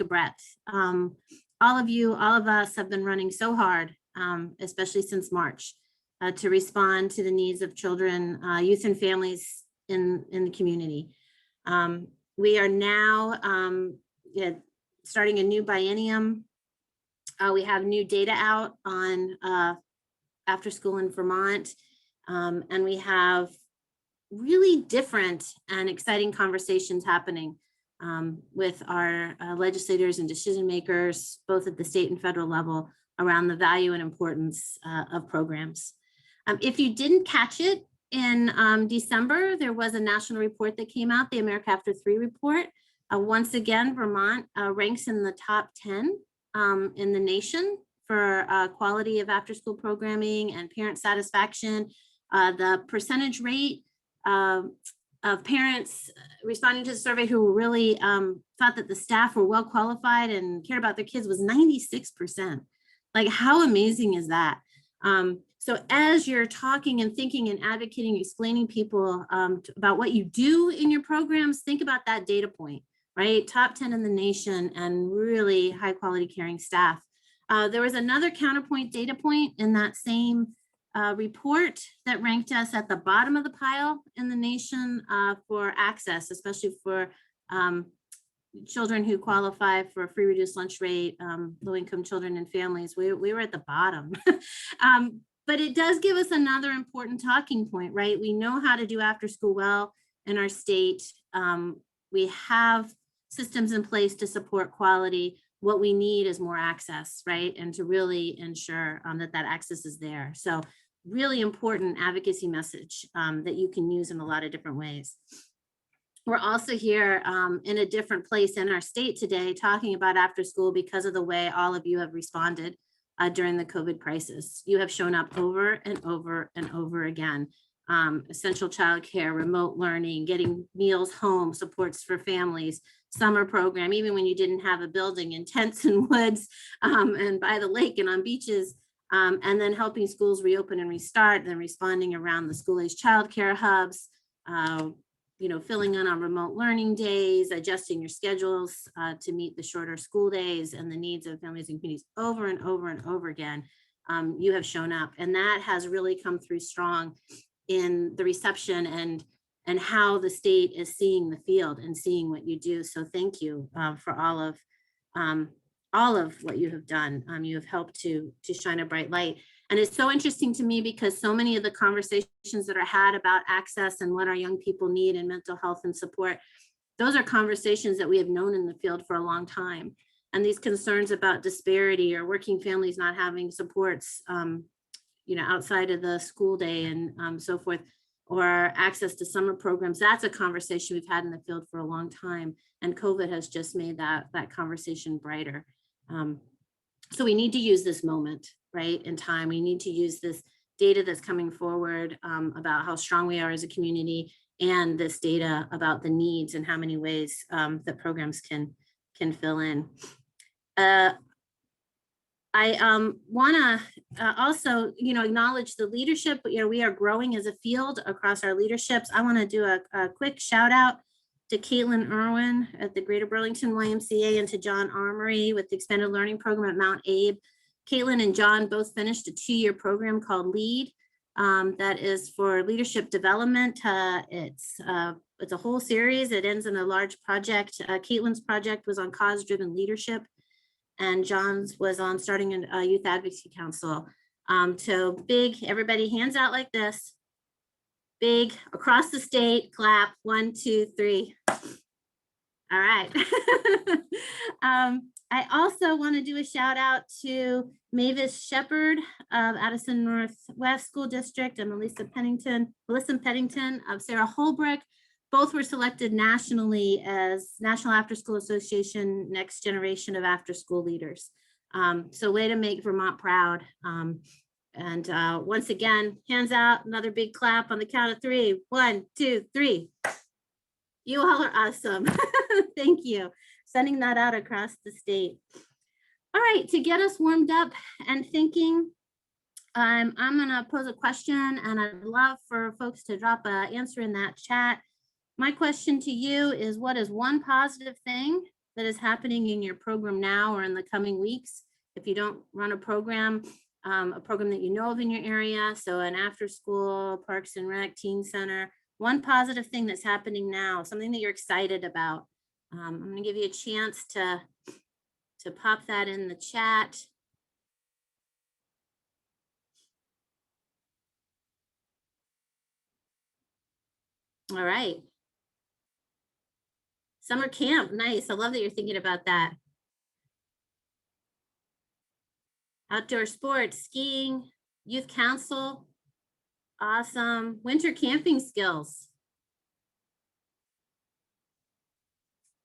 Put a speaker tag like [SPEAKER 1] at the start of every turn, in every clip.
[SPEAKER 1] a breath. All of you, all of us have been running so hard, especially since March, to respond to the needs of children, youth and families in the community. We are now starting a new biennium. We have new data out on after school in Vermont, and we have really different and exciting conversations happening with our legislators and decision makers, both at the state and federal level, around the value and importance of programs. If you didn't catch it, in December, there was a national report that came out, the America After 3 report. Once again, Vermont ranks in the top 10 in the nation for quality of after-school programming and parent satisfaction. The percentage rate of parents responding to the survey who really thought that the staff were well qualified and cared about their kids was 96%. Like, how amazing is that? So as you're talking and thinking and advocating, explaining people about what you do in your programs, think about that data point, right? Top 10 in the nation and really high quality caring staff. There was another counterpoint data point in that same report that ranked us at the bottom of the pile in the nation for access, especially for children who qualify for a free reduced lunch rate, low-income children and families. We were at the bottom. But it does give us another important talking point, right? We know how to do after school well in our state. We have systems in place to support quality. What we need is more access, right? And to really ensure that access is there. So really important advocacy message that you can use in a lot of different ways. We're also here in a different place in our state today talking about after school because of the way all of you have responded during the COVID crisis. You have shown up over and over and over again. Essential childcare, remote learning, getting meals home, supports for families, summer program, even when you didn't have a building, in tents and woods and by the lake and on beaches, and then helping schools reopen and restart, then responding around the school-age childcare hubs, filling in on remote learning days, adjusting your schedules to meet the shorter school days and the needs of families and communities over and over and over again. You have shown up, and that has really come through strong in the reception and how the state is seeing the field and seeing what you do. So thank you for all of what you have done. You have helped to shine a bright light. And it's so interesting to me because so many of the conversations that are had about access and what our young people need in mental health and support, those are conversations that we have known in the field for a long time. And these concerns about disparity or working families not having supports, outside of the school day and so forth, or access to summer programs, that's a conversation we've had in the field for a long time. And COVID has just made that conversation brighter. So we need to use this moment, right, in time. We need to use this data that's coming forward about how strong we are as a community, and this data about the needs and how many ways that programs can fill in. I want to also, acknowledge the leadership. We are growing as a field across our leaderships. I want to do a quick shout out to Caitlin Irwin at the Greater Burlington YMCA and to John Armory with the Expanded Learning Program at Mount Abe. Caitlin and John both finished a 2-year program called LEAD that is for leadership development. It's a whole series. It ends in a large project. Caitlin's project was on cause-driven leadership, and John's was on starting a youth advocacy council. So big, everybody hands out like this. Big, across the state, clap, 1, 2, 3. All right. I also want to do a shout out to Mavis Shepard of Addison Northwest School District and Melissa Pennington of Sarah Holbrook. Both were selected nationally as National After School Association Next Generation of After School Leaders. So way to make Vermont proud. And once again, hands out, another big clap on the count of 3. 1, 2, 3. You all are awesome. Thank you. Sending that out across the state. All right, to get us warmed up and thinking, I'm gonna pose a question and I'd love for folks to drop an answer in that chat. My question to you is, what is one positive thing that is happening in your program now or in the coming weeks. If you don't run a program that you know of in your area, so an after school, Parks and Rec, Teen Center, one positive thing that's happening now, something that you're excited about. I'm going to give you a chance to pop that in the chat. All right. Summer camp, nice. I love that you're thinking about that. Outdoor sports, skiing, youth council, awesome. Winter camping skills.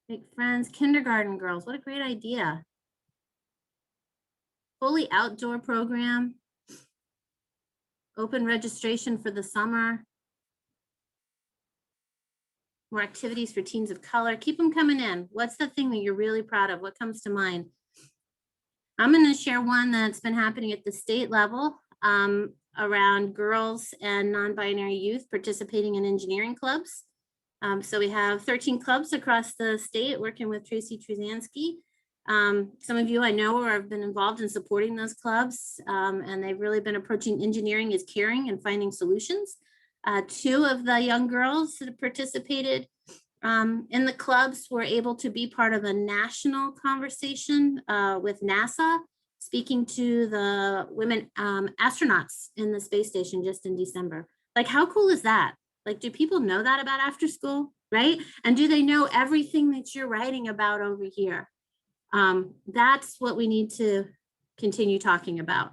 [SPEAKER 1] Make friends, kindergarten girls, what a great idea. Fully outdoor program. Open registration for the summer. More activities for teens of color. Keep them coming in. What's the thing that you're really proud of? What comes to mind? I'm going to share one that's been happening at the state level around girls and non-binary youth participating in engineering clubs. So we have 13 clubs across the state working with Tracy Truzansky. Some of you I know or have been involved in supporting those clubs, and they've really been approaching engineering as caring and finding solutions. 2 of the young girls that have participated in the clubs were able to be part of a national conversation with NASA, speaking to the women astronauts in the space station just in December. Like, how cool is that? Like, do people know that about after school, right? And do they know everything that you're writing about over here? That's what we need to continue talking about.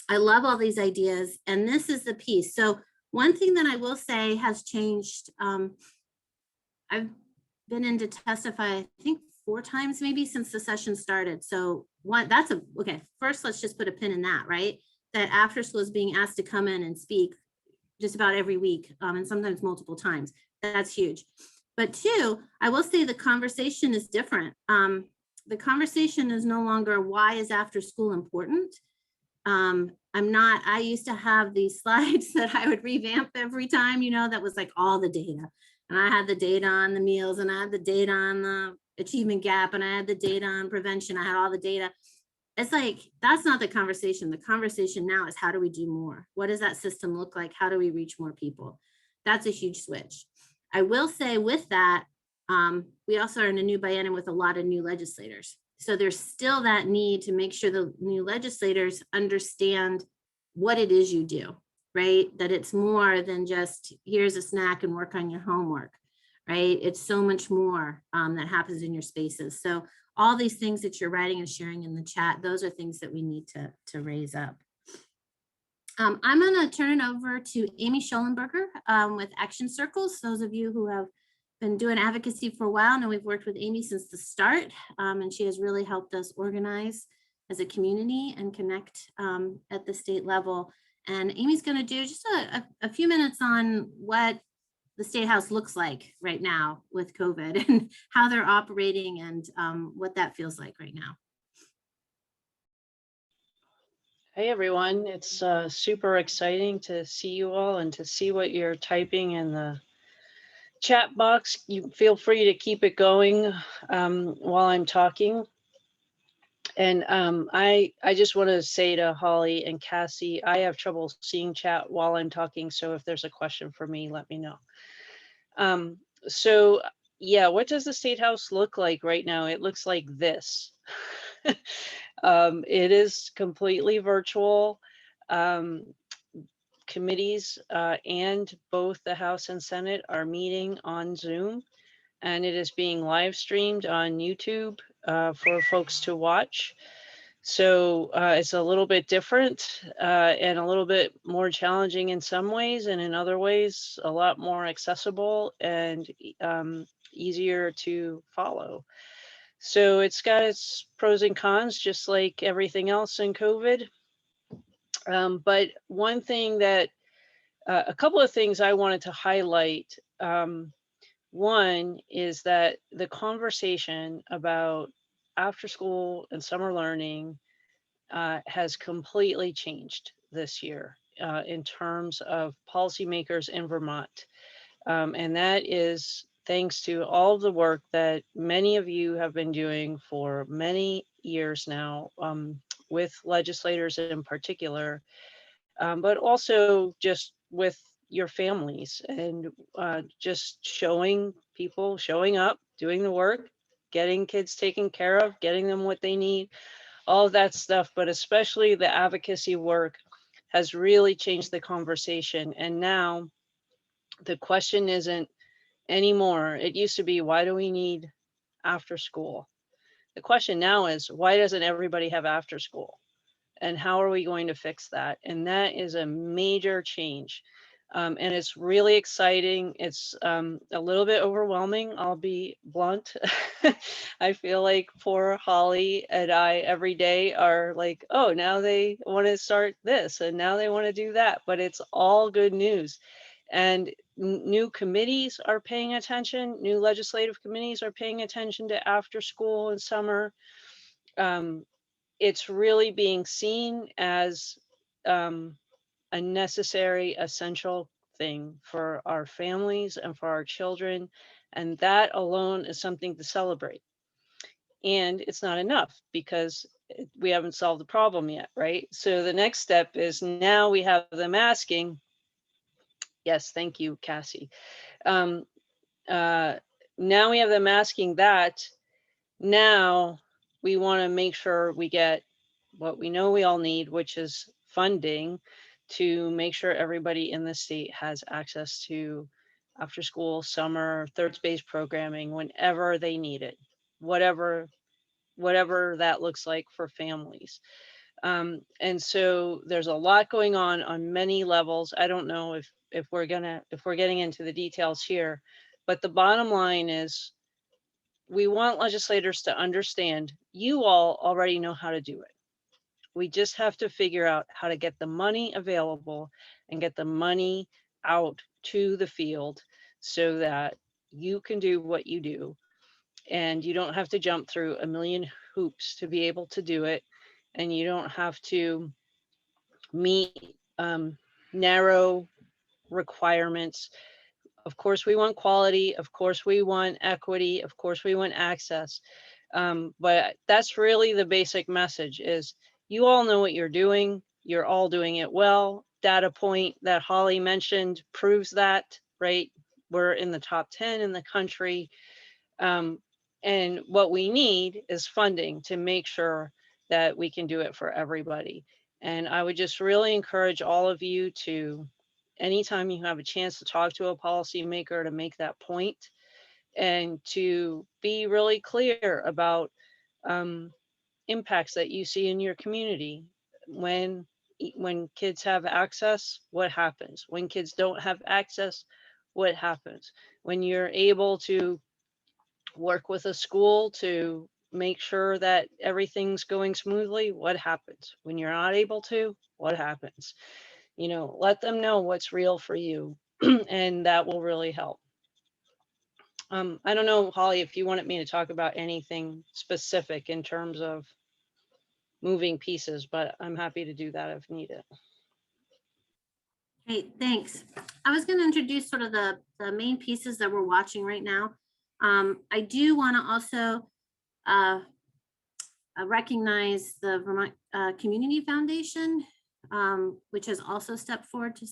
[SPEAKER 1] I love all these ideas, and this is the piece. So one thing that I will say has changed, I've been in to testify, I think 4 times maybe since the session started. So okay, first let's just put a pin in that, right? That after school is being asked to come in and speak just about every week, and sometimes multiple times. That's huge. But 2, I will say the conversation is different. The conversation is no longer why is after school important. I used to have these slides that I would revamp every time, that was like all the data. And I had the data on the meals, and I had the data on the achievement gap, and I had the data on prevention. I had all the data. It's like, that's not the conversation. The conversation now is how do we do more? What does that system look like? How do we reach more people? That's a huge switch. I will say with that, we also are in a new biennium with a lot of new legislators. So there's still that need to make sure the new legislators understand what it is you do, right? That it's more than just here's a snack and work on your homework, right? It's so much more that happens in your spaces. So all these things that you're writing and sharing in the chat, those are things that we need to raise up. I'm going to turn it over to Amy Schollenberger with Action Circles. Those of you who have been doing advocacy for a while know we've worked with Amy since the start, and she has really helped us organize as a community and connect at the state level. And Amy's going to do just a few minutes on what the State House looks like right now with COVID and how they're operating and what that feels like right now.
[SPEAKER 2] Hey everyone, it's super exciting to see you all and to see what you're typing in the chat box. You feel free to keep it going while I'm talking. And I just want to say to Holly and Cassie, I have trouble seeing chat while I'm talking. So if there's a question for me, let me know. So yeah, what does the State House look like right now? It looks like this. It is completely virtual. Committees and both the House and Senate are meeting on Zoom, and it is being live streamed on YouTube for folks to watch. So it's a little bit different and a little bit more challenging in some ways, and in other ways, a lot more accessible and easier to follow. So it's got its pros and cons, just like everything else in COVID. But one thing that, a couple of things I wanted to highlight. One is that the conversation about after school and summer learning has completely changed this year in terms of policymakers in Vermont. And that is thanks to all of the work that many of you have been doing for many years now, with legislators in particular, but also just with your families and just showing up, doing the work, getting kids taken care of, getting them what they need, all of that stuff. But especially the advocacy work has really changed the conversation. And now the question isn't anymore. It used to be, why do we need after school? The question now is, why doesn't everybody have after school? And how are we going to fix that? And that is a major change. And it's really exciting. It's a little bit overwhelming, I'll be blunt. I feel like poor Holly and I every day are like, oh, now they want to start this and now they want to do that. But it's all good news. And new committees are paying attention. New legislative committees are paying attention to after school and summer. It's really being seen as a necessary, essential thing for our families and for our children. And that alone is something to celebrate. And it's not enough because we haven't solved the problem yet, right? So the next step is now we have them asking. Yes, thank you, Cassie. Um, now we have them asking that. Now we want to make sure we get what we know we all need, which is funding to make sure everybody in the state has access to after school, summer, third space programming whenever they need it, whatever that looks like for families. And so there's a lot going on many levels. I don't know if we're getting into the details here, but the bottom line is we want legislators to understand you all already know how to do it. We just have to figure out how to get the money available and get the money out to the field so that you can do what you do and you don't have to jump through a million hoops to be able to do it. And you don't have to meet narrow requirements. Of course, we want quality. Of course, we want equity. Of course, we want access. But that's really the basic message is you all know what you're doing. You're all doing it well. Data point that Holly mentioned proves that, right? We're in the top 10 in the country. And what we need is funding to make sure that we can do it for everybody. And I would just really encourage all of you to, anytime you have a chance to talk to a policymaker, to make that point and to be really clear about impacts that you see in your community. When kids have access, what happens? When kids don't have access, what happens? When you're able to work with a school to make sure that everything's going smoothly, what happens? When you're not able to, what happens? Let them know what's real for you, and that will really help. I don't know, Holly, if you wanted me to talk about anything specific in terms of moving pieces, but I'm happy to do that if needed.
[SPEAKER 1] Great, thanks. I was going to introduce sort of the main pieces that we're watching right now. I do want to also recognize the Vermont Community Foundation, which has also stepped forward to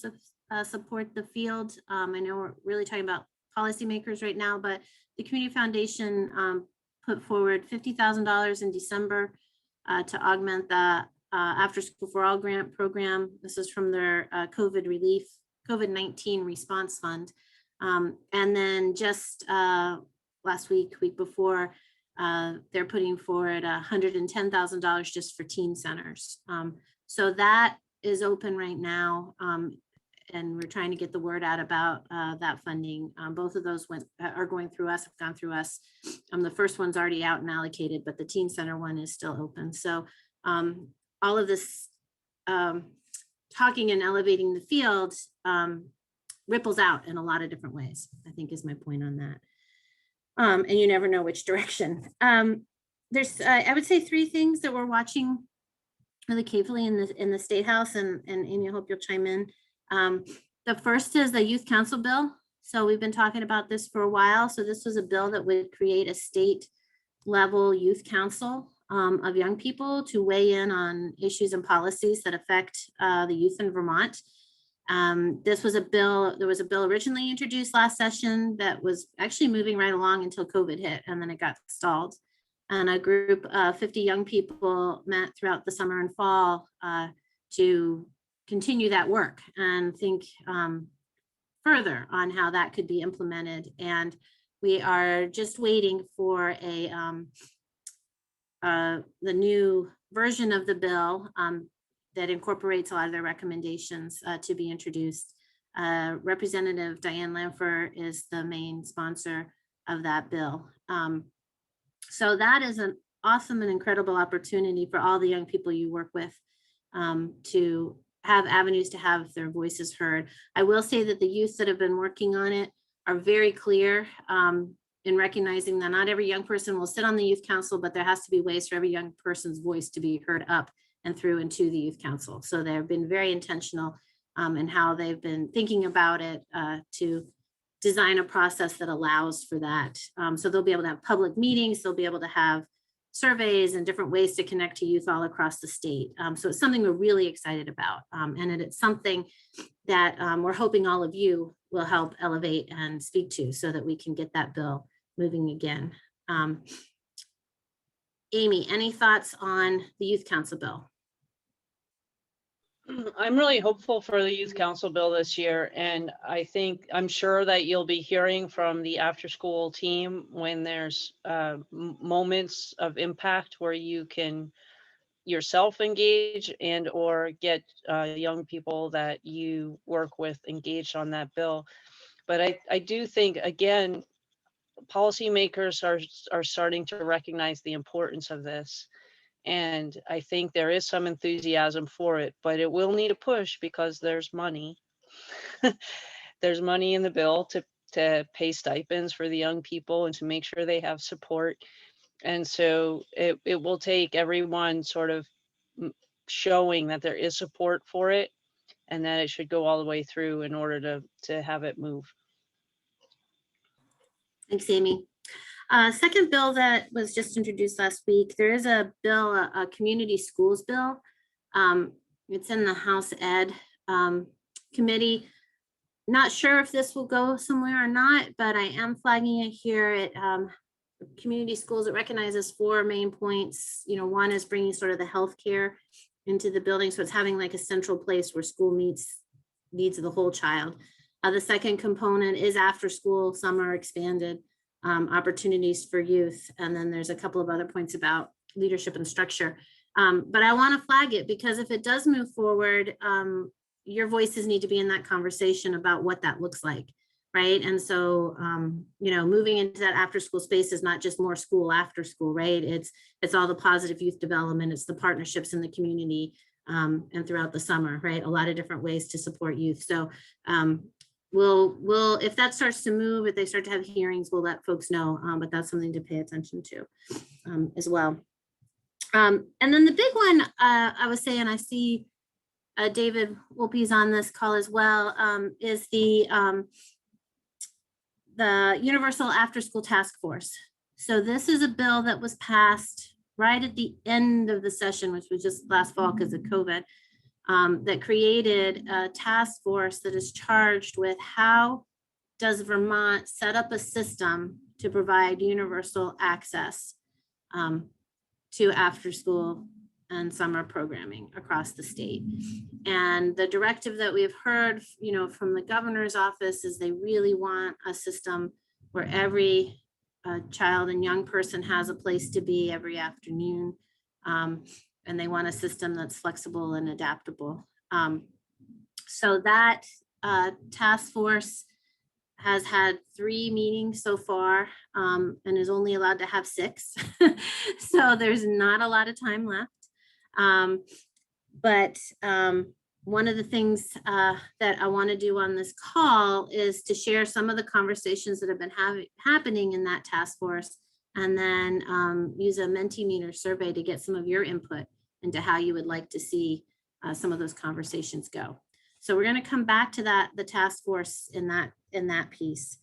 [SPEAKER 1] support the field. I know we're really talking about policymakers right now, but the Community Foundation put forward $50,000 in December to augment the After School for All grant program. This is from their COVID-19 response fund. And then just last week before, they're putting forward $110,000 just for teen centers. So that is open right now. And we're trying to get the word out about that funding. Both of those are going through us, have gone through us. The first one's already out and allocated, but the teen center one is still open. So all of this talking and elevating the field ripples out in a lot of different ways, I think is my point on that. And you never know which direction. There's, I would say, three things that we're watching really carefully in the State House, and Amy, I hope you'll chime in. The first is the Youth Council bill. So we've been talking about this for a while. So this was a bill that would create a state level youth council of young people to weigh in on issues and policies that affect the youth in Vermont. This was a bill, there was a bill originally introduced last session that was actually moving right along until COVID hit, and then it got stalled. And a group of 50 young people met throughout the summer and fall to continue that work and think further on how that could be implemented. And we are just waiting for the new version of the bill that incorporates a lot of their recommendations to be introduced. Representative Diane Lanfer is the main sponsor of that bill. So that is an awesome and incredible opportunity for all the young people you work with to have avenues to have their voices heard. I will say that the youth that have been working on it are very clear in recognizing that not every young person will sit on the youth council, but there has to be ways for every young person's voice to be heard up and through into the youth council. So they've been very intentional in how they've been thinking about it to design a process that allows for that. So they'll be able to have public meetings, they'll be able to have surveys and different ways to connect to youth all across the state. So it's something we're really excited about. And it's something that we're hoping all of you will help elevate and speak to so that we can get that bill moving again. Amy, any thoughts on the Youth Council bill?
[SPEAKER 2] I'm really hopeful for the Youth Council bill this year, and I'm sure that you'll be hearing from the after-school team when there's moments of impact where you can yourself engage and or get young people that you work with engaged on that bill. But I do think, again, policymakers are starting to recognize the importance of this. And I think there is some enthusiasm for it, but it will need a push because there's money. There's money in the bill to pay stipends for the young people and to make sure they have support. And so it will take everyone sort of showing that there is support for it and that it should go all the way through in order to have it move.
[SPEAKER 1] Thanks, Amy. Second bill that was just introduced last week, there is a bill, a community schools bill. It's in the House Ed committee. Not sure if this will go somewhere or not, but I am flagging it here at community schools. It recognizes 4 main points. You know, one is bringing sort of the healthcare into the building. So it's having like a central place where school meets needs of the whole child. The second component is after school, summer expanded opportunities for youth. And then there's a couple of other points about leadership and structure. But I want to flag it because if it does move forward, your voices need to be in that conversation about what that looks like, right? And so, you know, moving into that after school space is not just more school after school, right? It's all the positive youth development, it's the partnerships in the community and throughout the summer, right? A lot of different ways to support youth. So we'll if that starts to move, if they start to have hearings, we'll let folks know, but that's something to pay attention to as well. And then the big one, I was saying, I see David Wolpe's on this call as well, is the Universal After School Task Force. So this is a bill that was passed right at the end of the session, which was just last fall because of COVID, that created a task force that is charged with how does Vermont set up a system to provide universal access to after school and summer programming across the state. And the directive that we've heard, you know, from the governor's office is they really want a system where every child and young person has a place to be every afternoon. And they want a system that's flexible and adaptable. So that task force has had 3 meetings so far and is only allowed to have 6. So there's not a lot of time left. But one of the things that I want to do on this call is to share some of the conversations that have been happening in that task force, and then use a Mentimeter survey to get some of your input into how you would like to see some of those conversations go. So we're going to come back to the task force in in that piece.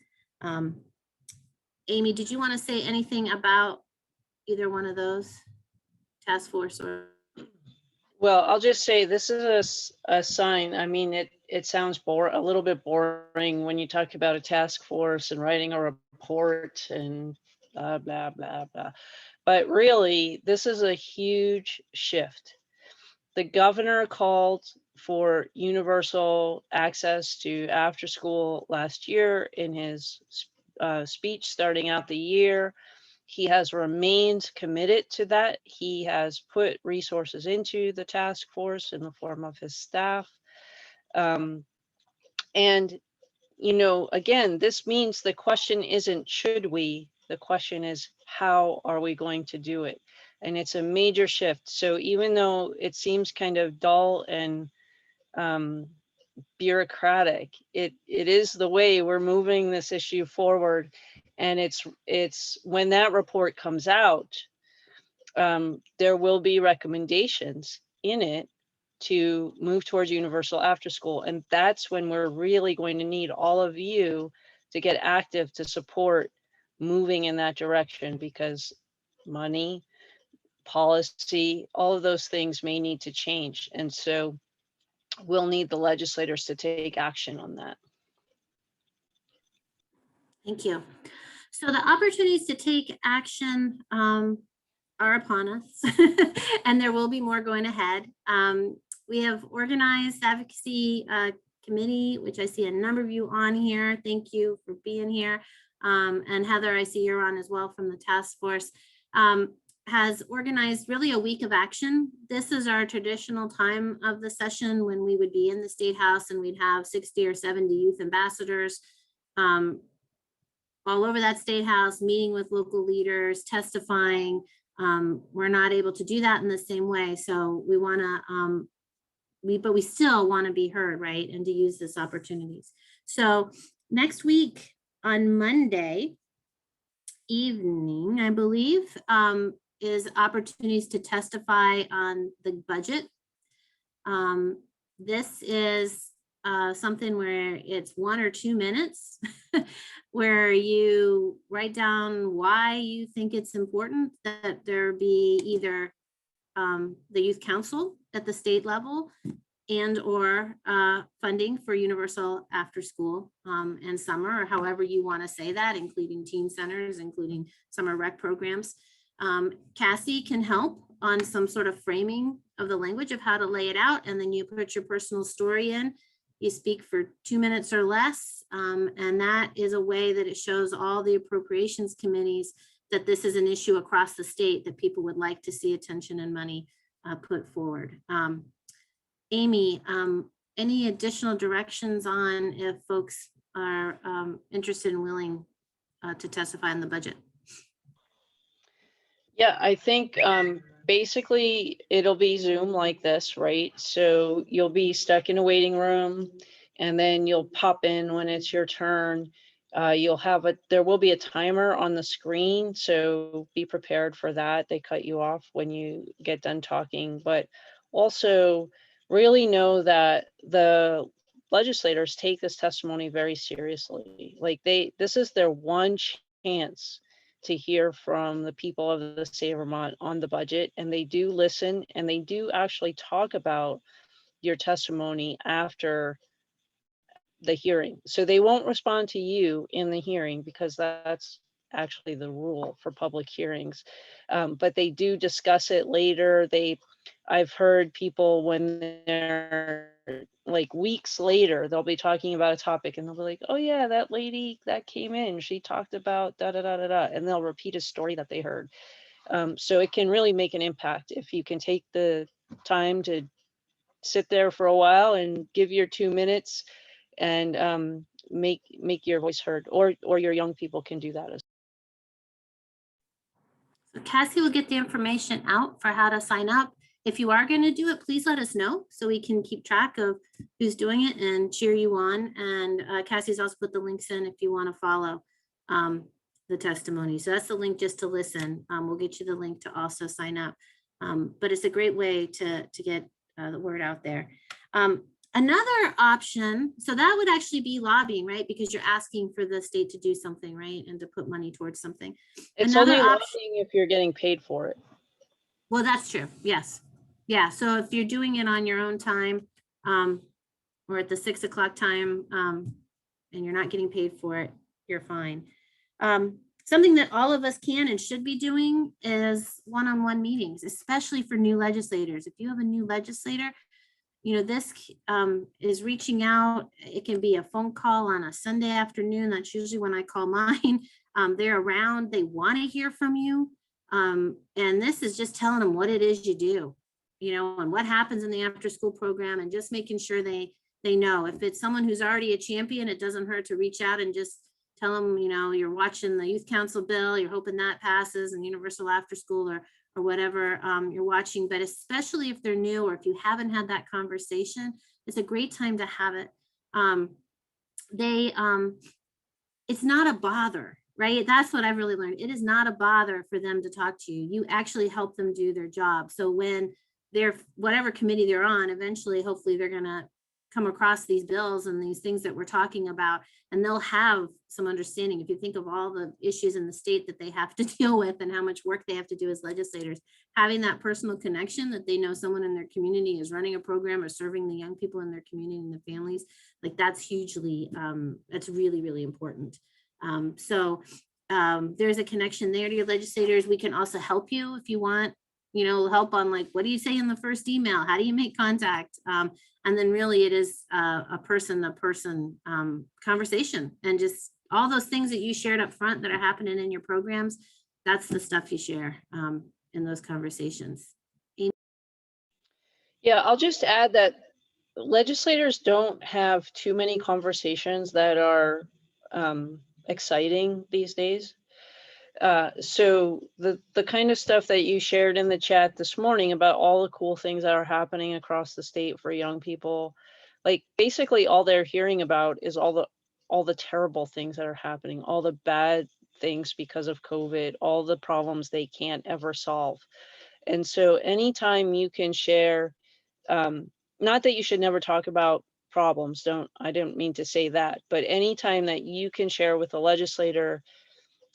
[SPEAKER 1] Amy, did you want to say anything about either one of those, task force or?
[SPEAKER 2] Well, I'll just say this is a sign. I mean, it sounds a little bit boring when you talk about a task force and writing a report and blah, blah, blah, blah. But really, this is a huge shift. The governor called for universal access to after school last year in his speech starting out the year. He has remained committed to that. He has put resources into the task force in the form of his staff. And, you know, again, this means the question isn't should we, the question is how are we going to do it? And it's a major shift. So even though it seems kind of dull and bureaucratic, it is the way we're moving this issue forward. And it's when that report comes out, there will be recommendations in it to move towards universal after school. And that's when we're really going to need all of you to get active to support moving in that direction, because money, policy, all of those things may need to change. And so we'll need the legislators to take action on that.
[SPEAKER 1] Thank you. So the opportunities to take action are upon us, and there will be more going ahead. We have organized advocacy committee, which I see a number of you on here. Thank you for being here. And Heather, I see you're on as well from the task force, has organized really a week of action. This is our traditional time of the session when we would be in the State House and we'd have 60 or 70 youth ambassadors all over that State House, meeting with local leaders, testifying. We're not able to do that in the same way. So we want to, but we still want to be heard, right? And to use this opportunities. So next week on Monday evening, I believe, is opportunities to testify on the budget. This is something where it's 1 or 2 minutes where you write down why you think it's important that there be either the youth council at the state level and or funding for universal after school and summer, or however you want to say that, including teen centers, including summer rec programs. Cassie can help on some sort of framing of the language of how to lay it out, and then you put your personal story in. You speak for 2 minutes or less, and that is a way that it shows all the appropriations committees that this is an issue across the state that people would like to see attention and money put forward. Amy, any additional directions on if folks are interested and willing to testify on the budget?
[SPEAKER 2] Yeah, I think basically it'll be Zoom like this, right? So you'll be stuck in a waiting room and then you'll pop in when it's your turn. There will be a timer on the screen, so be prepared for that. They cut you off when you get done talking, but also really know that the legislators take this testimony very seriously. Like this is their one chance to hear from the people of the state of Vermont on the budget, and they do listen and they do actually talk about your testimony after the hearing. So they won't respond to you in the hearing because that's actually the rule for public hearings. But they do discuss it later. I've heard people when they're like weeks later, they'll be talking about a topic and they'll be like, oh yeah, that lady that came in, she talked about da da da da da, and they'll repeat a story that they heard. So it can really make an impact if you can take the time to sit there for a while and give your 2 minutes and make your voice heard, or your young people can do that as
[SPEAKER 1] well. So Cassie will get the information out for how to sign up. If you are going to do it, please let us know so we can keep track of who's doing it and cheer you on. And Cassie's also put the links in if you want to follow the testimony. So that's the link just to listen. We'll get you the link to also sign up. But it's a great way to get the word out there. Another option, so that would actually be lobbying, right? Because you're asking for the state to do something, right? And to put money towards something.
[SPEAKER 2] It's
[SPEAKER 1] Another
[SPEAKER 2] only
[SPEAKER 1] option,
[SPEAKER 2] lobbying if you're getting paid for it.
[SPEAKER 1] well, that's true. Yes. Yeah. So if you're doing it on your own time, or at the 6 o'clock time, and you're not getting paid for it, you're fine. Something that all of us can and should be doing is one-on-one meetings, especially for new legislators. If you have a new legislator, you know, this is reaching out. It can be a phone call on a Sunday afternoon. That's usually when I call mine. They're around, they want to hear from you. And this is just telling them what it is you do, you know, and what happens in the after school program, and just making sure they know. If it's someone who's already a champion, it doesn't hurt to reach out and just tell them, you know, you're watching the youth council bill, you're hoping that passes, and universal after school, or whatever you're watching. But especially if they're new, or if you haven't had that conversation, it's a great time to have it. It's not a bother, right? That's what I've really learned. It is not a bother for them to talk to you. You actually help them do their job. So when they're, whatever committee they're on, eventually, hopefully they're gonna come across these bills and these things that we're talking about, and they'll have some understanding. If you think of all the issues in the state that they have to deal with and how much work they have to do as legislators, having that personal connection that they know someone in their community is running a program or serving the young people in their community and the families, like that's hugely, that's really, really important. There's a connection there to your legislators. We can also help you if you want, you know, help on like, what do you say in the first email? How do you make contact? And then really it is a person-to-person conversation, and just all those things that you shared up front that are happening in your programs. That's the stuff you share in those conversations.
[SPEAKER 2] Yeah, I'll just add that legislators don't have too many conversations that are exciting these days. So the kind of stuff that you shared in the chat this morning about all the cool things that are happening across the state for young people, like basically all they're hearing about is all the terrible things that are happening, all the bad things because of COVID, all the problems they can't ever solve. And so anytime you can share, not that you should never talk about problems, I don't mean to say that, but anytime that you can share with a legislator,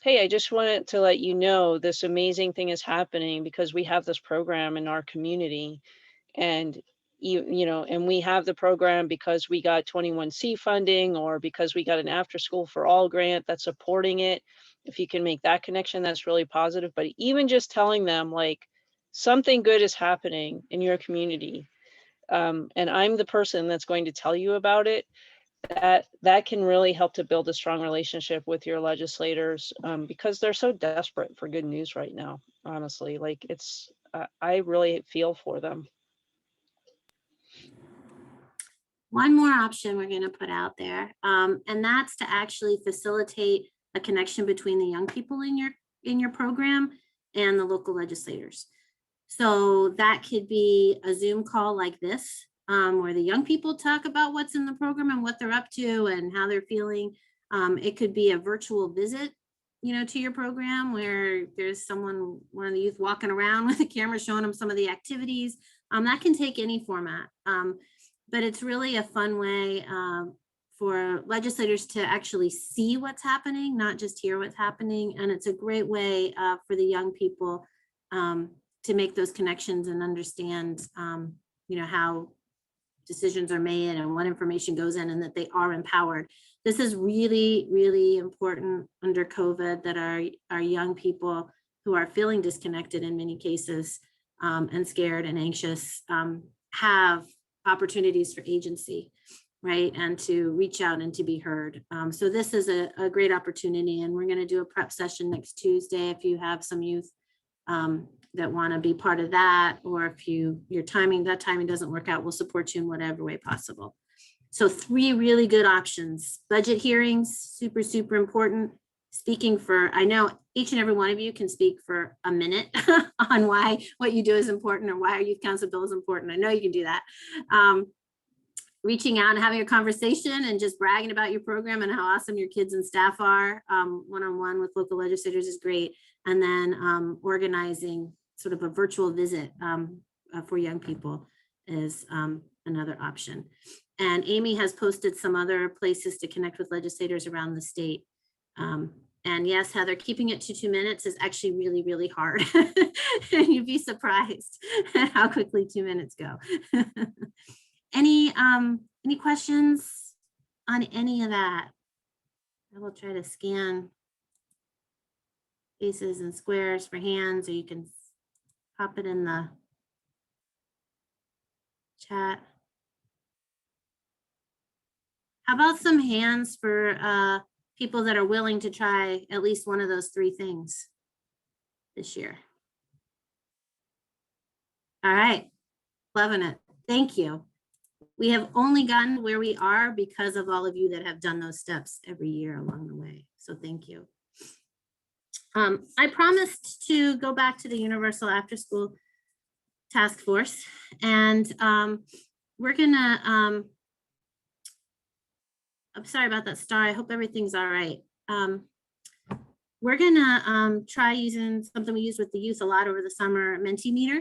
[SPEAKER 2] hey, I just wanted to let you know this amazing thing is happening because we have this program in our community, and you know, and we have the program because we got 21C funding, or because we got an after school for all grant that's supporting it. If you can make that connection, that's really positive. But even just telling them like something good is happening in your community, and I'm the person that's going to tell you about it, that can really help to build a strong relationship with your legislators, because they're so desperate for good news right now. Honestly, like it's, I really feel for them.
[SPEAKER 1] One more option we're going to put out there, and that's to actually facilitate a connection between the young people in your program and the local legislators. So that could be a Zoom call like this, where the young people talk about what's in the program and what they're up to and how they're feeling. It could be a virtual visit, you know, to your program where there's one of the youth walking around with a camera showing them some of the activities. That can take any format, but it's really a fun way for legislators to actually see what's happening, not just hear what's happening. And it's a great way for the young people to make those connections and understand, you know, how decisions are made and what information goes in, and that they are empowered. This is really, really important under COVID, that our young people who are feeling disconnected in many cases, and scared and anxious, have opportunities for agency, right? And to reach out and to be heard. So this is a great opportunity, and we're going to do a prep session next Tuesday. If you have some youth that want to be part of that, or if that timing doesn't work out, we'll support you in whatever way possible. So 3 really good options. Budget hearings, super, super important. Speaking for, I know each and every one of you can speak for a minute on why what you do is important, or why our youth council bill is important. I know you can do that. Reaching out and having a conversation and just bragging about your program and how awesome your kids and staff are, one-on-one with local legislators is great. And then organizing sort of a virtual visit for young people is another option. And Amy has posted some other places to connect with legislators around the state. And yes, Heather, keeping it to 2 minutes is actually really, really hard. You'd be surprised at how quickly 2 minutes go. Any questions on any of that? I will try to scan faces and squares for hands, or you can pop it in the chat. How about some hands for people that are willing to try at least one of those 3 things this year? All right, loving it. Thank you. We have only gotten where we are because of all of you that have done those steps every year along the way. So thank you. I promised to go back to the Universal After School Task Force, and we're gonna, I'm sorry about that, Star. I hope everything's all right. We're gonna try using something we use with the youth a lot over the summer, Mentimeter,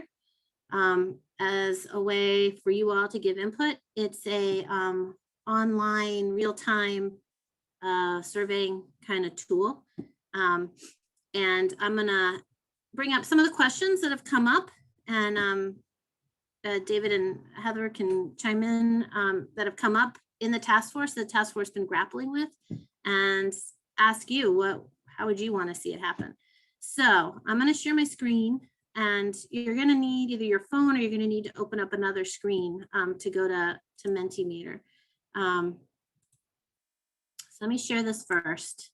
[SPEAKER 1] as a way for you all to give input. It's a online real-time surveying kind of tool. And I'm gonna bring up some of the questions that have come up, and David and Heather can chime in, that have come up in the task force has been grappling with, and ask you, how would you want to see it happen? So I'm going to share my screen, and you're going to need either your phone or you're going to need to open up another screen to go to Mentimeter. So let me share this first.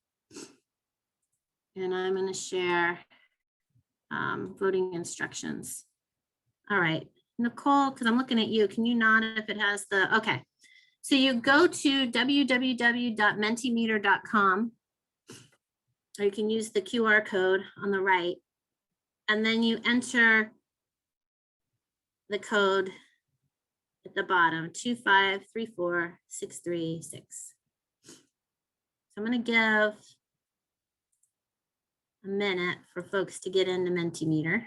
[SPEAKER 1] And I'm going to share voting instructions. All right, Nicole, because I'm looking at you, can you nod if it has the, okay. So you go to www.mentimeter.com, or you can use the QR code on the right, and then you enter the code at the bottom, 2534636. So I'm going to give a minute for folks to get into Mentimeter.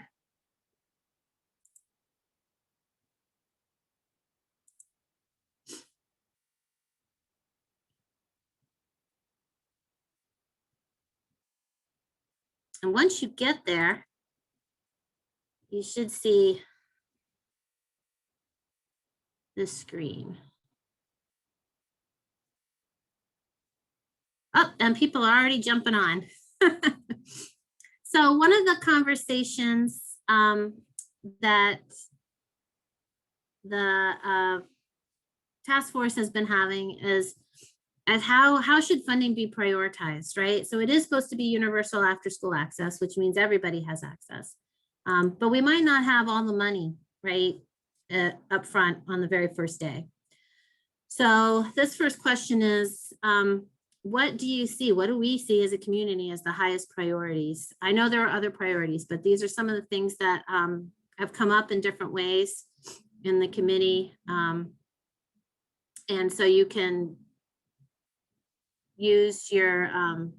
[SPEAKER 1] And once you get there, you should see this screen. Oh, and people are already jumping on. So one of the conversations that the task force has been having is how should funding be prioritized, right? So it is supposed to be universal after school access, which means everybody has access. But we might not have all the money, right, up front on the very first day. So this first question is, what do you see? What do we see as a community as the highest priorities? I know there are other priorities, but these are some of the things that have come up in different ways in the committee. And so you can use your,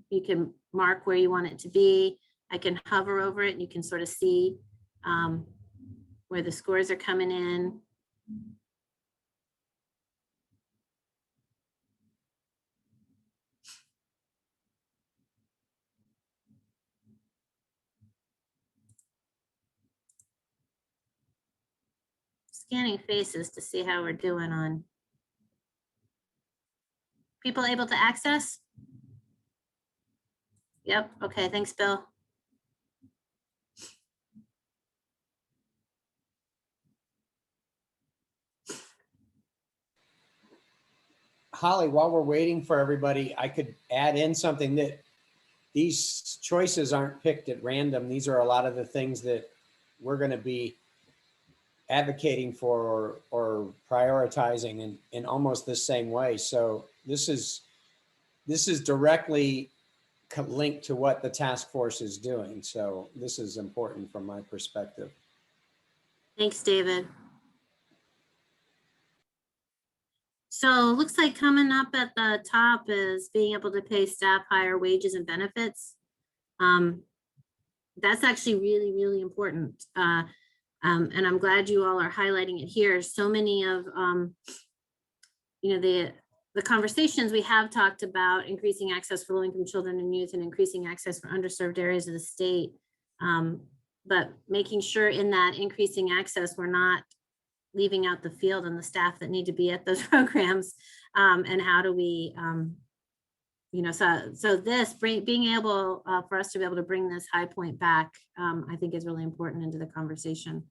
[SPEAKER 1] you can mark where you want it to be. I can hover over it and you can sort of see where the scores are coming in. Scanning faces to see how we're doing on people able to access. Yep. Okay. Thanks, Bill.
[SPEAKER 3] Holly, while we're waiting for everybody, I could add in something that these choices aren't picked at random. These are a lot of the things that we're going to be advocating for or prioritizing in almost the same way. So this is directly linked to what the task force is doing. So this is important from my perspective.
[SPEAKER 1] Thanks, David. So it looks like coming up at the top is being able to pay staff higher wages and benefits. That's actually really, really important. And I'm glad you all are highlighting it here. So many of, the conversations we have talked about increasing access for low-income children and youth and increasing access for underserved areas of the state. But making sure in that increasing access, we're not leaving out the field and the staff that need to be at those programs. And how do we, so this being able for us to be able to bring this high point back, I think is really important into the conversation.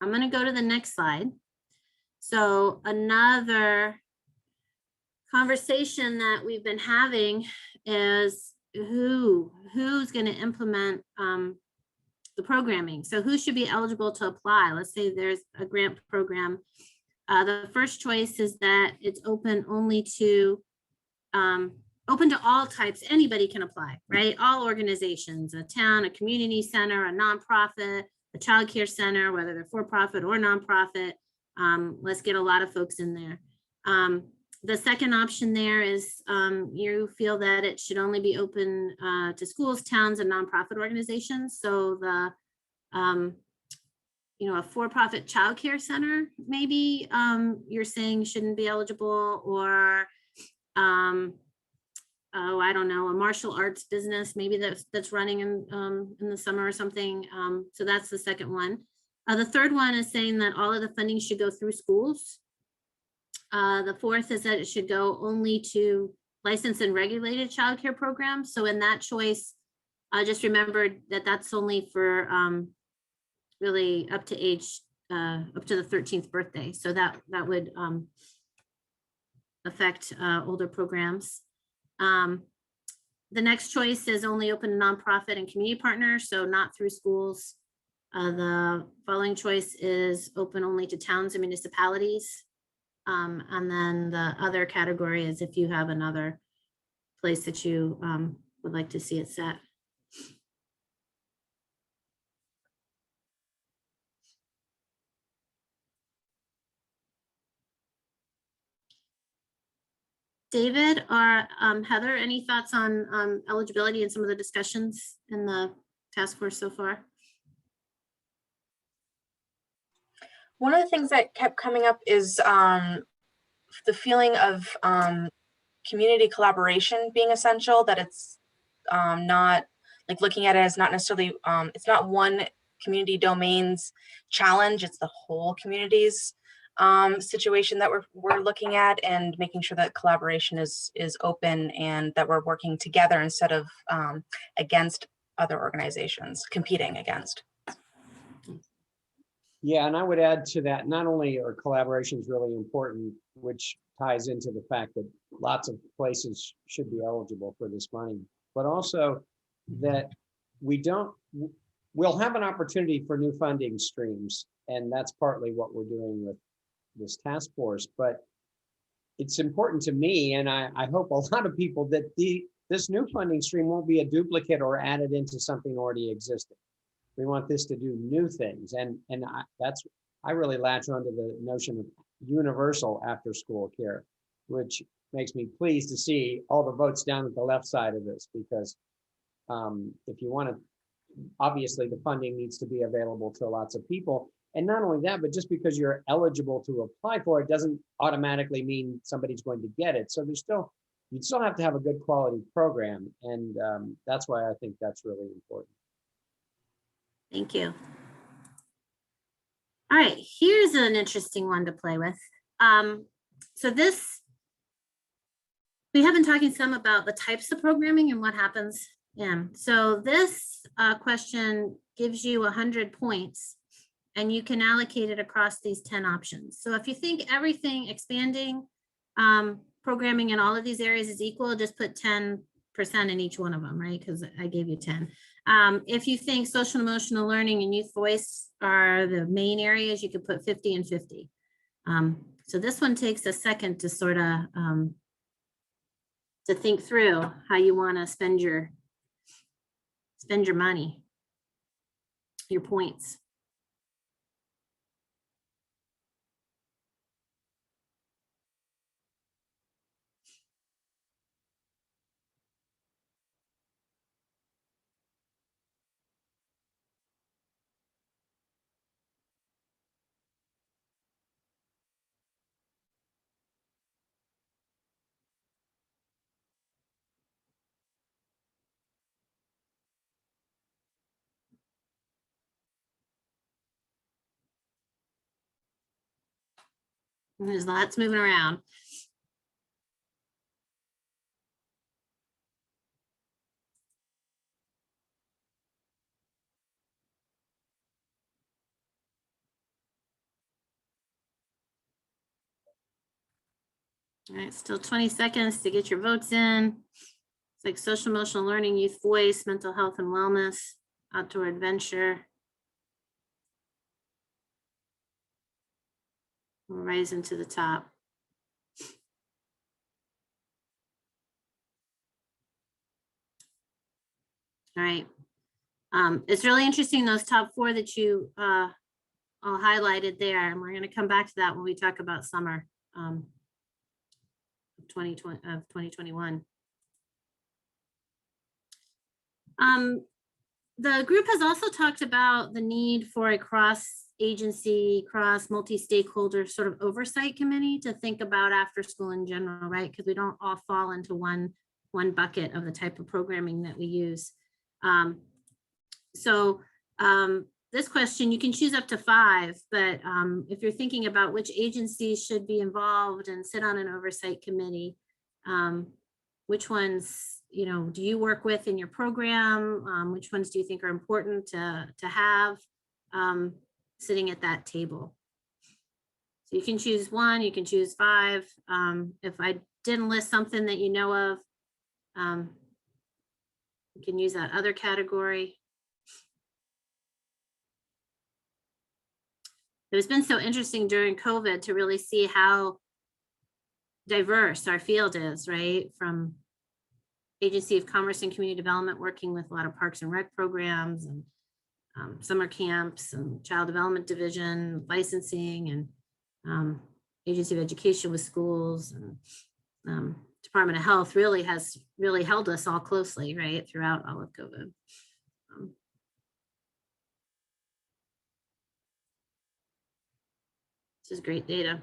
[SPEAKER 1] I'm going to go to the next slide. So another conversation that we've been having is who's going to implement the programming. So who should be eligible to apply? Let's say there's a grant program. The first choice is that it's open only to open to all types. Anybody can apply, right? All organizations, a town, a community center, a nonprofit, a child care center, whether they're for-profit or nonprofit. Let's get a lot of folks in there. The second option there is you feel that it should only be open to schools, towns, and nonprofit organizations. So the, a for-profit child care center, maybe you're saying shouldn't be eligible, or I don't know, a martial arts business, maybe that's running in the summer or something. So that's the second one. The third one is saying that all of the funding should go through schools. The fourth is that it should go only to licensed and regulated childcare programs. So in that choice, I just remembered that that's only for really up to age, up to the 13th birthday. So that would affect older programs. The next choice is only open to nonprofit and community partners, so not through schools. The following choice is open only to towns and municipalities. And then the other category is if you have another place that you would like to see it set. David or Heather, any thoughts on eligibility and some of the discussions in the task force so far?
[SPEAKER 4] One of the things that kept coming up is the feeling of community collaboration being essential, that it's not like looking at it as not necessarily, it's not one community domain's challenge, it's the whole community's situation that we're looking at, and making sure that collaboration is open and that we're working together instead of against other organizations, competing against.
[SPEAKER 3] Yeah, and I would add to that, not only are collaborations really important, which ties into the fact that lots of places should be eligible for this money, but also that we'll have an opportunity for new funding streams. And that's partly what we're doing with this task force. But it's important to me, and I hope a lot of people, that this new funding stream won't be a duplicate or added into something already existing. We want this to do new things, and I really latch onto the notion of universal after school care, which makes me pleased to see all the votes down at the left side of this, because if you want to, obviously the funding needs to be available to lots of people, and not only that, but just because you're eligible to apply for it doesn't automatically mean somebody's going to get it. So you'd still have to have a good quality program, and that's why I think that's really important.
[SPEAKER 1] Thank you. All right, here's an interesting one to play with. So we have been talking some about the types of programming and what happens. So this question gives you 100 points, and you can allocate it across these 10 options. So if you think everything expanding programming in all of these areas is equal, just put 10% in each one of them, right? Because I gave you 10. If you think social and emotional learning and youth voice are the main areas, you could put 50 and 50. So this one takes a second to sort of to think through how you want to spend your money, your points. There's lots moving around. All right, still 20 seconds to get your votes in. It's like social emotional learning, youth voice, mental health and wellness, outdoor adventure. We'll rise into the top. All right. It's really interesting, those top 4 that you all highlighted there, and we're going to come back to that when we talk about summer 2021. The group has also talked about the need for a cross-agency, multi-stakeholder sort of oversight committee to think about after school in general, right? Because we don't all fall into one bucket of the type of programming that we use. This question, you can choose up to 5, but if you're thinking about which agencies should be involved and sit on an oversight committee, which ones, do you work with in your program? Which ones do you think are important to have sitting at that table? So you can choose 1, you can choose 5. If I didn't list something that you know of, you can use that other category. It's been so interesting during COVID to really see how diverse our field is, right? From Agency of Commerce and Community Development, working with a lot of parks and rec programs and summer camps and child development division, licensing, and Agency of Education with schools, and Department of Health really has held us all closely, right, throughout all of COVID. This is great data.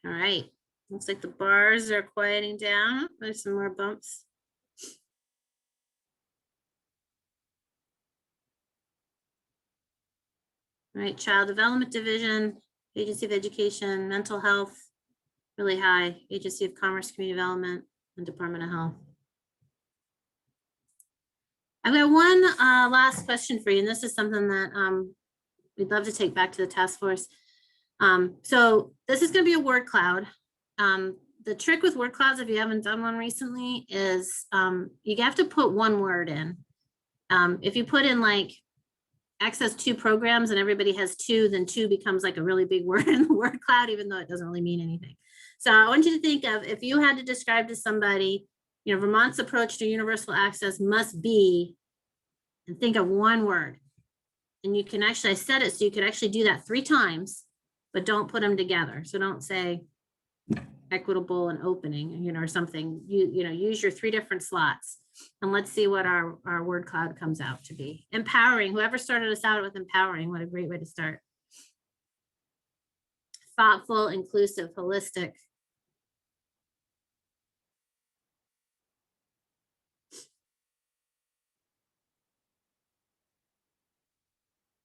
[SPEAKER 1] All right, looks like the bars are quieting down. There's some more bumps. All right, Child Development Division, Agency of Education, Mental Health, really high. Agency of Commerce, Community Development, and Department of Health. I've got one last question for you, and this is something that we'd love to take back to the task force. So this is going to be a word cloud. The trick with word clouds, if you haven't done one recently, is you have to put one word in. If you put in like access 2 programs and everybody has 2, then 2 becomes like a really big word in the word cloud, even though it doesn't really mean anything. So I want you to think of, if you had to describe to somebody, Vermont's approach to universal access must be, and think of one word. And you can actually, I said it, so you could actually do that 3 times, but don't put them together. So don't say equitable and opening, or something. Use your 3 different slots, and let's see what our word cloud comes out to be. Empowering. Whoever started us out with empowering, what a great way to start. Thoughtful, inclusive, holistic.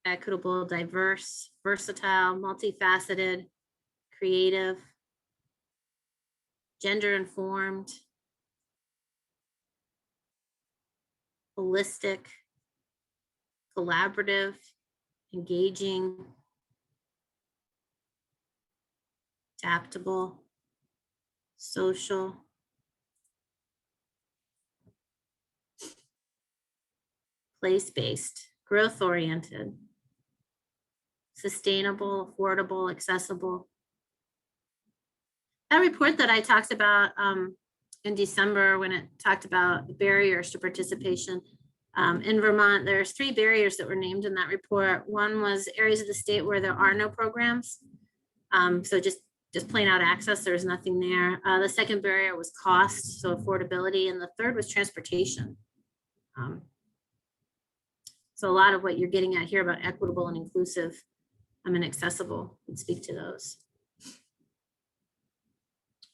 [SPEAKER 1] Equitable, diverse, versatile, multifaceted, creative, gender informed, holistic, collaborative, engaging, adaptable, social, place-based, growth-oriented, sustainable, affordable, accessible. That report that I talked about in December, when it talked about barriers to participation in Vermont, there's 3 barriers that were named in that report. One was areas of the state where there are no programs. So just plain out access, there's nothing there. The second barrier was cost, so affordability. And the third was transportation. So a lot of what you're getting at here about equitable and inclusive and accessible would speak to those.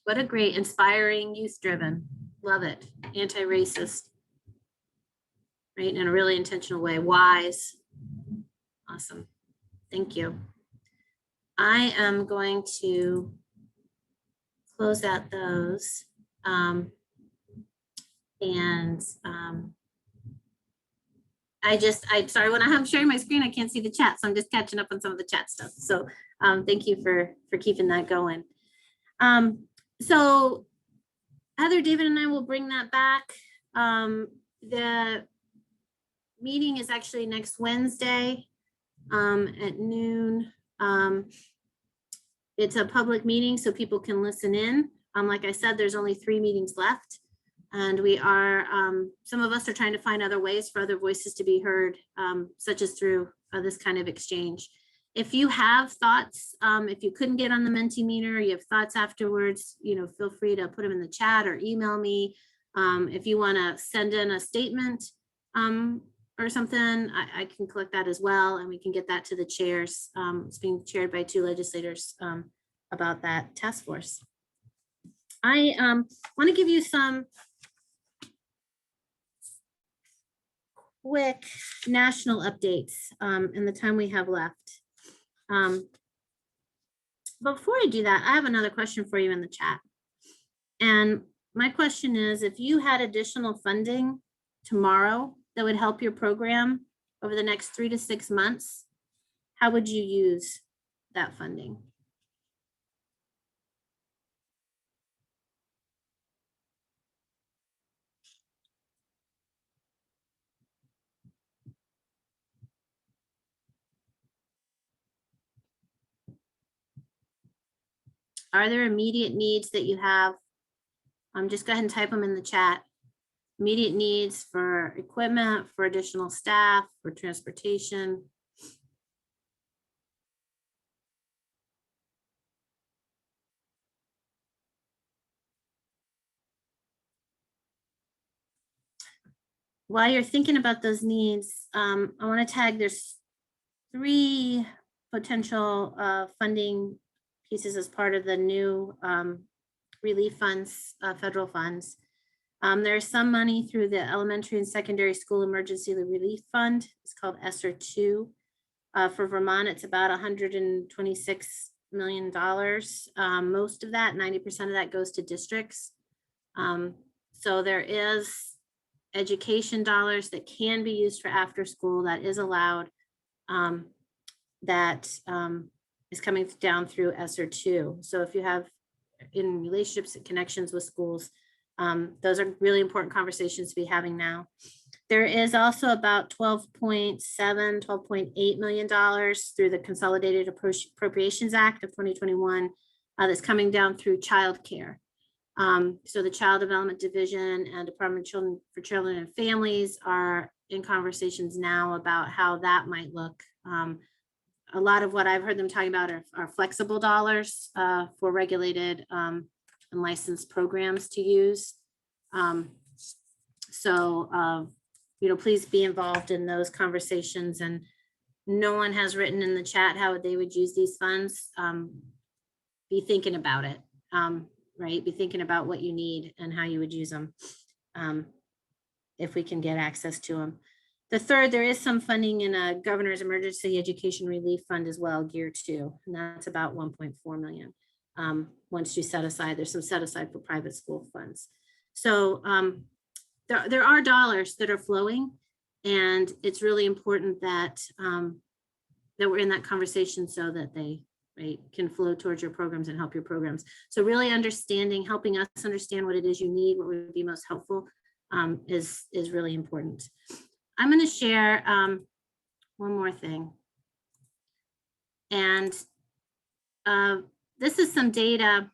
[SPEAKER 1] What a great, inspiring, youth-driven. Love it. Anti-racist. Right, in a really intentional way. Wise. Awesome. Thank you. I am going to close out those. I'm sorry, when I'm sharing my screen, I can't see the chat, so I'm just catching up on some of the chat stuff. So thank you for keeping that going. So Heather, David, and I will bring that back. The meeting is actually next Wednesday at noon. It's a public meeting, so people can listen in. Like I said, there's only 3 meetings left. And we are, some of us are trying to find other ways for other voices to be heard, such as through this kind of exchange. If you have thoughts, if you couldn't get on the Mentimeter, you have thoughts afterwards, feel free to put them in the chat or email me. If you want to send in a statement or something, I can collect that as well, and we can get that to the chairs. It's being chaired by 2 legislators about that task force. I want to give you some quick national updates in the time we have left. Before I do that, I have another question for you in the chat. And my question is, if you had additional funding tomorrow that would help your program over the next 3 to 6 months, how would you use that funding? Are there immediate needs that you have? Just go ahead and type them in the chat. Immediate needs for equipment, for additional staff, for transportation. While you're thinking about those needs, I want to tag there's 3 potential funding pieces as part of the new relief funds, federal funds. There's some money through the Elementary and Secondary School Emergency Relief Fund. It's called ESSER 2. For Vermont, it's about $126 million. Most of that, 90% of that goes to districts. So there is education dollars that can be used for after school that is allowed, that is coming down through ESSER 2. So if you have in relationships and connections with schools, those are really important conversations to be having now. There is also about $12.8 million through the Consolidated Appropriations Act of 2021 that's coming down through childcare. So the Child Development Division and Department for Children and Families are in conversations now about how that might look. A lot of what I've heard them talking about are flexible dollars for regulated and licensed programs to use. Please be involved in those conversations. And no one has written in the chat how they would use these funds. Be thinking about it, right? Be thinking about what you need and how you would use them if we can get access to them. The third, there is some funding in a Governor's Emergency Education Relief Fund as well, Gear 2, and that's about 1.4 million. Once you set aside, there's some set aside for private school funds. So there are dollars that are flowing, and it's really important that that we're in that conversation so that they can flow towards your programs and help your programs. So really helping us understand what it is you need, what would be most helpful is really important. I'm going to share one more thing. And this is some data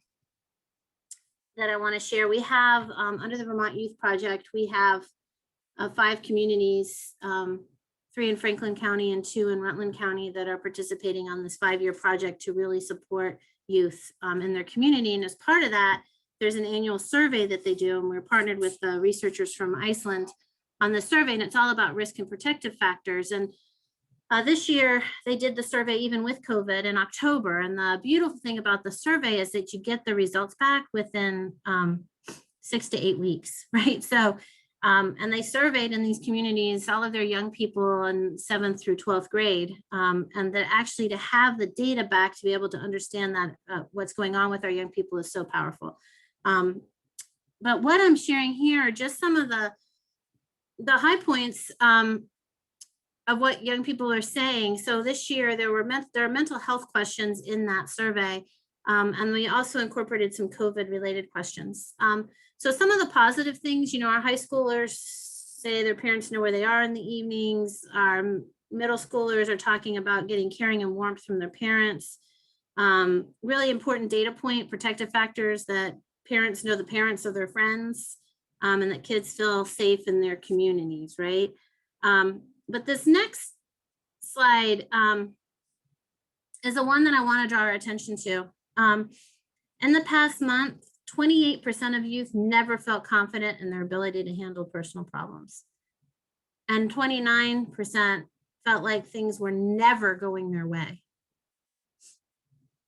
[SPEAKER 1] that I want to share. We have, under the Vermont Youth Project, we have 5 communities, 3 in Franklin County and 2 in Rutland County that are participating on this 5-year project to really support youth in their community. And as part of that, there's an annual survey that they do, and we're partnered with researchers from Iceland on the survey, and it's all about risk and protective factors. And This year, they did the survey even with COVID in October. And the beautiful thing about the survey is that you get the results back within 6 to 8 weeks, right? So, and they surveyed in these communities all of their young people in 7th through 12th grade. And that actually to have the data back to be able to understand that what's going on with our young people is so powerful. But what I'm sharing here are just some of the high points of what young people are saying. So this year there are mental health questions in that survey. And we also incorporated some COVID related questions. So some of the positive things, our high schoolers say their parents know where they are in the evenings. Our middle schoolers are talking about getting caring and warmth from their parents. Really important data point, protective factors, that parents know the parents of their friends, and that kids feel safe in their communities, right? But this next slide is the one that I want to draw our attention to. In the past month, 28% of youth never felt confident in their ability to handle personal problems. And 29% felt like things were never going their way.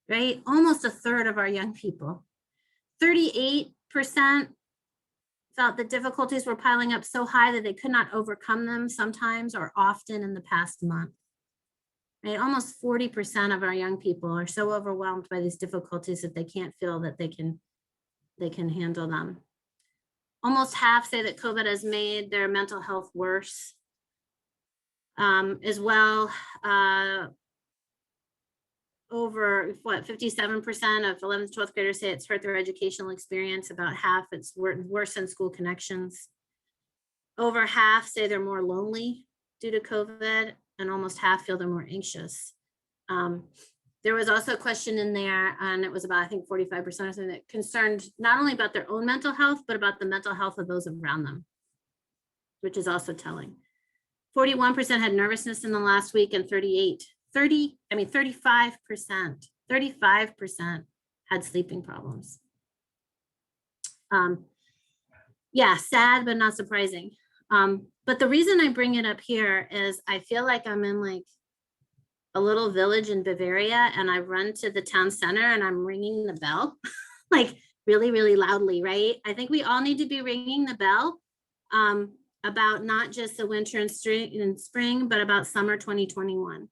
[SPEAKER 1] Right? Almost a third of our young people. 38% felt that difficulties were piling up so high that they could not overcome them sometimes or often in the past month. Right? Almost 40% of our young people are so overwhelmed by these difficulties that they can't feel that they can handle them. Almost half say that COVID has made their mental health worse. As well, over 57% of 11th, 12th graders say it's hurt their educational experience. About half it's worsened school connections. Over half say they're more lonely due to COVID, and almost half feel they're more anxious. There was also a question in there, and it was about, I think, 45% or something, that concerned not only about their own mental health, but about the mental health of those around them, which is also telling. 41% had nervousness in the last week, and 35% had sleeping problems. Yeah, sad, but not surprising. But the reason I bring it up here is I feel like I'm in like a little village in Bavaria, and I run to the town center and I'm ringing the bell like really, really loudly, right? I think we all need to be ringing the bell about not just the winter and spring, but about summer 2021.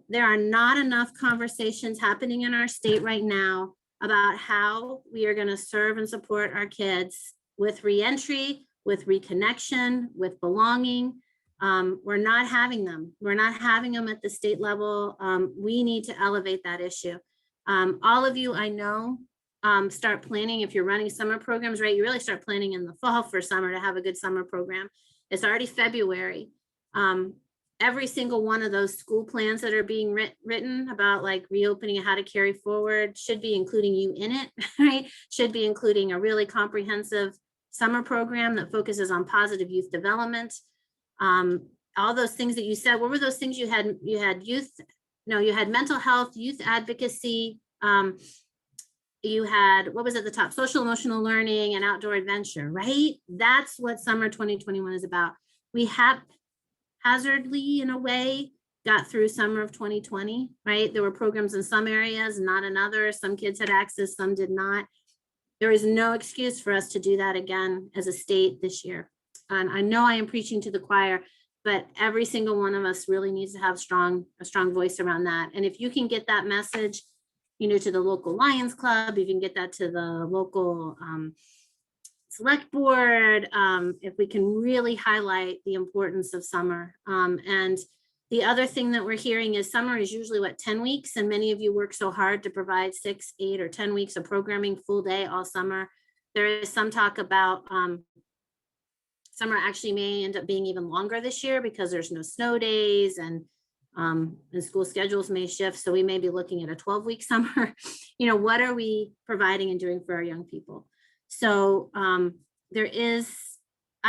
[SPEAKER 1] There are not enough conversations happening in our state right now about how we are going to serve and support our kids with reentry, with reconnection, with belonging. We're not having them. We're not having them at the state level. We need to elevate that issue. All of you, I know, start planning. If you're running summer programs, right, you really start planning in the fall for summer to have a good summer program. It's already February. Every single one of those school plans that are being written about like reopening and how to carry forward should be including you in it, right? Should be including a really comprehensive summer program that focuses on positive youth development. All those things that you said, what were those things you had? You had you had mental health, youth advocacy. You had, what was at the top? Social emotional learning and outdoor adventure, right? That's what summer 2021 is about. We haphazardly, in a way, got through summer of 2020, right? There were programs in some areas, not in others. Some kids had access, some did not. There is no excuse for us to do that again as a state this year. And I know I am preaching to the choir, but every single one of us really needs to have a strong voice around that. And if you can get that message, to the local Lions Club, you can get that to the local select board, if we can really highlight the importance of summer. And the other thing that we're hearing is summer is usually 10 weeks, and many of you work so hard to provide 6, 8, or 10 weeks of programming full day all summer. There is some talk about summer actually may end up being even longer this year because there's no snow days, and school schedules may shift. So we may be looking at a 12-week summer. What are we providing and doing for our young people? So I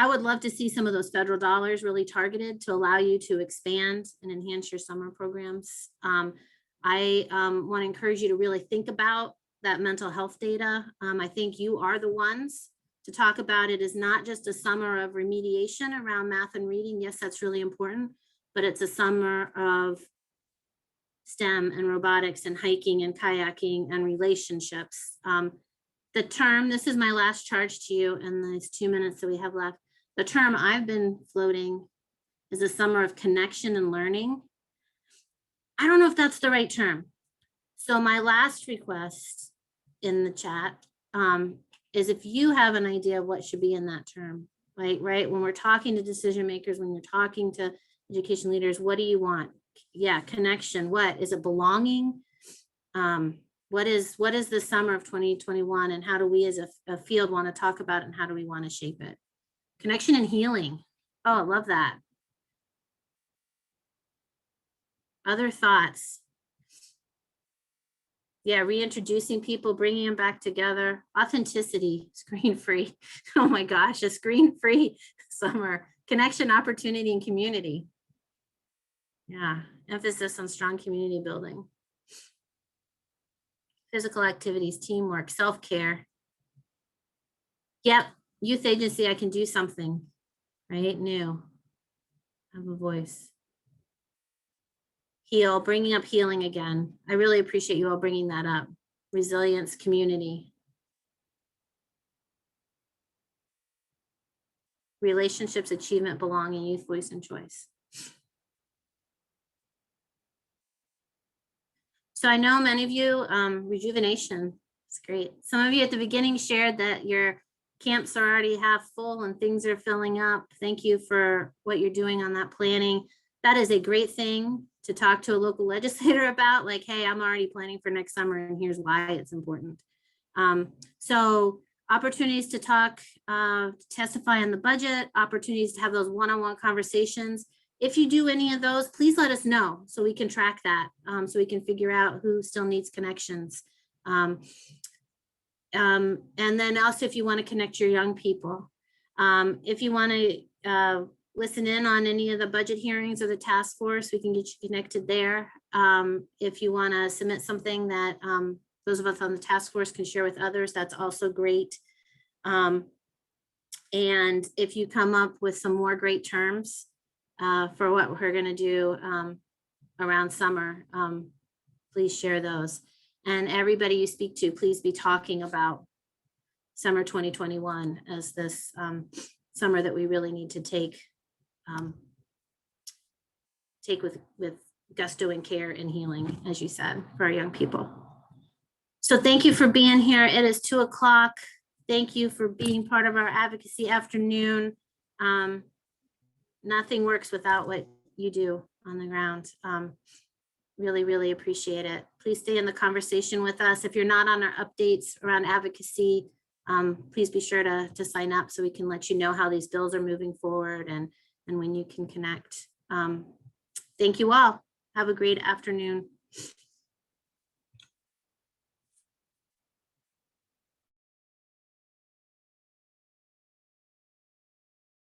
[SPEAKER 1] would love to see some of those federal dollars really targeted to allow you to expand and enhance your summer programs. I want to encourage you to really think about that mental health data. I think you are the ones to talk about it. Is not just a summer of remediation around math and reading. Yes, that's really important. but it's a summer of STEM and robotics and hiking and kayaking and relationships. The term, this is my last charge to you in these 2 minutes that we have left. The term I've been floating is a summer of connection and learning. I don't know if that's the right term. So my last request in the chat is if you have an idea of what should be in that term, like, right, when we're talking to decision makers, when you're talking to education leaders, what do you want? Yeah, connection. What is it? Belonging? What is the summer of 2021, and how do we as a field want to talk about it, and how do we want to shape it? Connection and healing. Oh, I love that. Other thoughts? Yeah, reintroducing people, bringing them back together. Authenticity, screen-free. Oh my gosh, a screen-free summer. Connection, opportunity, and community. Yeah, emphasis on strong community building. Physical activities, teamwork, self-care. Yep, youth agency, I can do something, right? New. Have a voice. Heal, bringing up healing again. I really appreciate you all bringing that up. Resilience, community. Relationships, achievement, belonging, youth voice and choice. So I know many of you, rejuvenation, it's great. Some of you at the beginning shared that your camps are already half full and things are filling up. Thank you for what you're doing on that planning. That is a great thing to talk to a local legislator about, like, hey, I'm already planning for next summer and here's why it's important. So opportunities to talk, testify on the budget, opportunities to have those one-on-one conversations. If you do any of those, please let us know so we can track that, so we can figure out who still needs connections. And then also if you want to connect your young people, if you want to listen in on any of the budget hearings or the task force, we can get you connected there. If you want to submit something that those of us on the task force can share with others, that's also great. And if you come up with some more great terms for what we're going to do around summer, please share those. And everybody you speak to, please be talking about summer 2021 as this summer that we really need to take with gusto and care and healing, as you said, for our young people. So thank you for being here. It is 2 o'clock. Thank you for being part of our advocacy afternoon. Nothing works without what you do on the ground. Really, really appreciate it. Please stay in the conversation with us. If you're not on our updates around advocacy, please be sure to sign up so we can let you know how these bills are moving forward and when you can connect. Thank you all. Have a great afternoon.